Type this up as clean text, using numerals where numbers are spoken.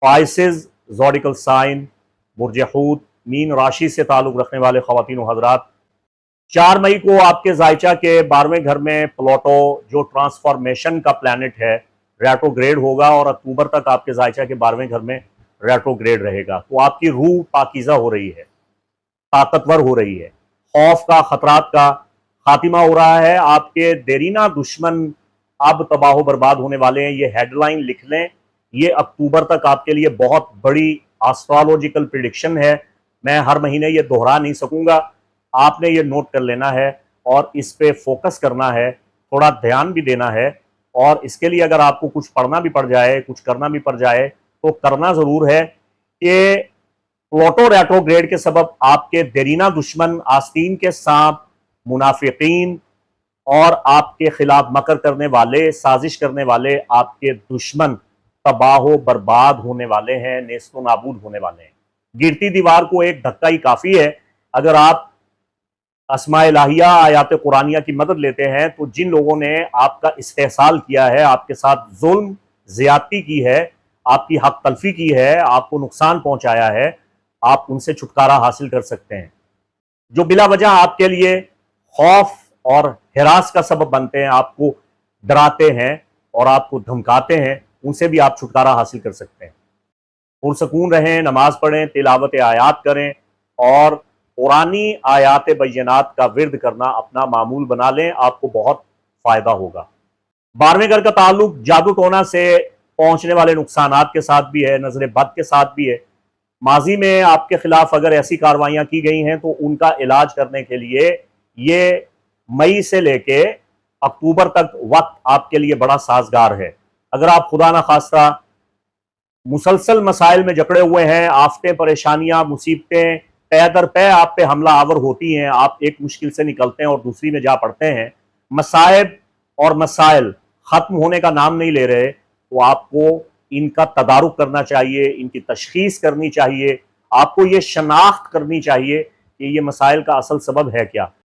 Pisces ज़ोडिकल sign, बुर्ज हूत, mean राशि से ताल्लुक़ रखने वाले ख़वातीन व हज़रात, 4 मई को आपके ज़ायचा के 12वें घर में प्लूटो जो ट्रांसफॉर्मेशन का प्लैनेट है रेट्रोग्रेड होगा और अक्टूबर तक आपके ज़ायचा के 12वें घर में रेट्रोग्रेड रहेगा। तो आपकी रूह पाकीज़ा हो रही है, ताकतवर हो रही है, खौफ का, खतरात का खात्मा हो रहा है। आपके देरीना दुश्मन अब तबाह बर्बाद होने वाले हैं। ये हेडलाइन लिख लें, ये अक्टूबर तक आपके लिए बहुत बड़ी एस्ट्रोलॉजिकल प्रिडिक्शन है। मैं हर महीने ये दोहरा नहीं सकूंगा, आपने ये नोट कर लेना है और इस पे फोकस करना है, थोड़ा ध्यान भी देना है। और इसके लिए अगर आपको कुछ पढ़ना भी पड़ जाए, कुछ करना भी पड़ जाए, तो करना ज़रूर है कि प्लूटो रेट्रोग्रेड के सबब आपके देरीना दुश्मन आस्तीन के सांप, मुनाफिकीन और आपके खिलाफ मकर करने वाले, साजिश करने वाले आपके दुश्मन तबाह बर्बाद होने वाले हैं, नेस्तो नाबूद होने वाले हैं। गिरती दीवार को एक धक्का ही काफ़ी है। अगर आप अस्माए इलाहिया, आयात कुरानिया की मदद लेते हैं, तो जिन लोगों ने आपका इस्तेहसाल किया है, आपके साथ जुल्म ज्यादती की है, आपकी हक तलफी की है, आपको नुकसान पहुंचाया है, आप उनसे छुटकारा हासिल कर सकते हैं। जो बिला वजह आपके लिए खौफ और हिरास का सबब बनते हैं, आपको डराते हैं और आपको धमकाते हैं, उनसे भी आप छुटकारा हासिल कर सकते हैं। पुरसकून रहें, नमाज पढ़ें, तिलावत आयात करें और पुरानी आयात बय्यनात का विर्द करना अपना मामूल बना लें, आपको बहुत फ़ायदा होगा। 12वें घर का ताल्लुक जादू टोना से पहुंचने वाले नुकसानात के साथ भी है, नजर बद के साथ भी है। माजी में आपके खिलाफ अगर ऐसी कार्रवाइयां की गई हैं तो उनका इलाज करने के लिए ये मई से लेके अक्टूबर तक वक्त आपके लिए बड़ा साजगार है। अगर आप खुदा ना खास्ता मुसलसल मसाइल में जकड़े हुए हैं, आफतें, परेशानियां, मुसीबतें पै दर पै आप पे हमला आवर होती हैं, आप एक मुश्किल से निकलते हैं और दूसरी में जा पड़ते हैं, मसाइब और मसाइल ख़त्म होने का नाम नहीं ले रहे, तो आपको इनका तदारुक करना चाहिए, इनकी तशखीस करनी चाहिए, आपको ये शनाख्त करनी चाहिए कि ये मसाइल का असल सबब है क्या।